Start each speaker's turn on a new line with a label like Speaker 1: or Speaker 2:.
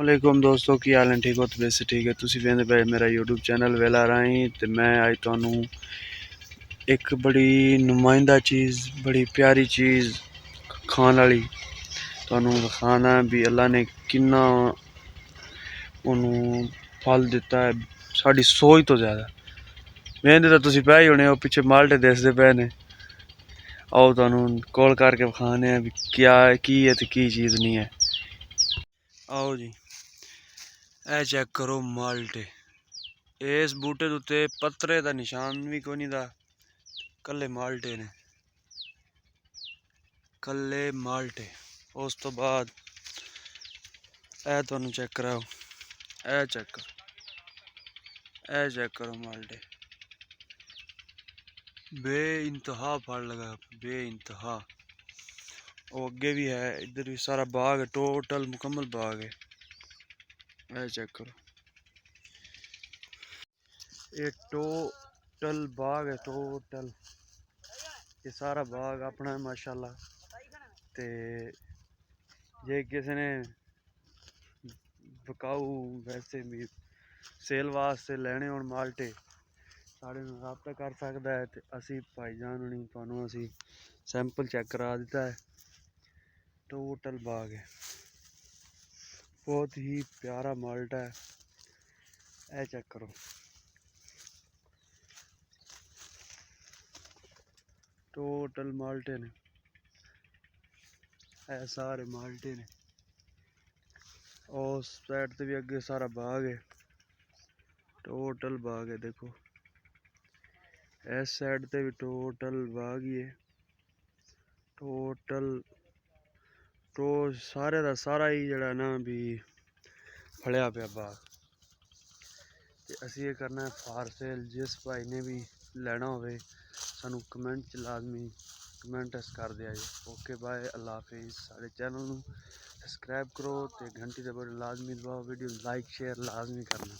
Speaker 1: वालेकुम दोस्तों की हाल है ठीक हो तो वैसे ठीक है तुसी वेंदे पे मेरा यूट्यूब चैनल वेला राही ते मैं आज तुहानू एक बड़ी नुमाइंदा चीज़ बड़ी प्यारी चीज़ खान वाली तुहानू दिखाना है भी अल्लाह ने किन्ना उन्नू फल दिता है साड़ी सोच तो ज़्यादा वेंदे तो तुसी पै ही होने हो पिछे माल्टे दसदे पे ने आओ तुहानू कॉल करके दिखाने हैं भी क्या की है ते की चीज़ नहीं है। आओ जी ए चेक करो माल्टे इस बूटे उत्ते पत्तरे का निशान भी कोई नहीं दा कल्ले माल्टे ने कल्ले माल्टे। उस तो बाद ए तुहानू चेक कराओ ए चेक करो माल्टे बे इंतहा फल लगा बे इंतहा। वो अगे भी है इधर भी सारा बाग है टोटल मुकम्मल बाग है। ए चेक करो ये टोटल बाग है टोटल ये सारा बाग अपना है माशाल्लाह। ते जे किसी ने बकाऊ वैसे भी सेल वास्ते लेने होन माल्टे साढ़े नाल राबता कर सकता है ते असी भाईजान होनी तुहानू असी सैंपल चेक करा दिता है। टोटल बाग है बहुत ही प्यारा माल्टा है। ए चेक करो टोटल माल्टे ने ए सारे माल्टे ने उस साइड से भी अगे सारा बाग है टोटल बाग है देखो इस साइड से भी टोटल बाग ही है टोटल तो सारे का सारा ही जड़ा ना भी फलिया पिया बाग ते असी ये करना है फार सेल। जिस भाई ने भी लेना होवे सानू कमेंट च लाजमी कमेंट कर दिया जी। ओके बाय अल्लाह हाफिज़। साढ़े चैनल नू सब्सक्राइब करो ते घंटी दे बटन लाजमी दबाओ वीडियो लाइक शेयर लाजमी करना।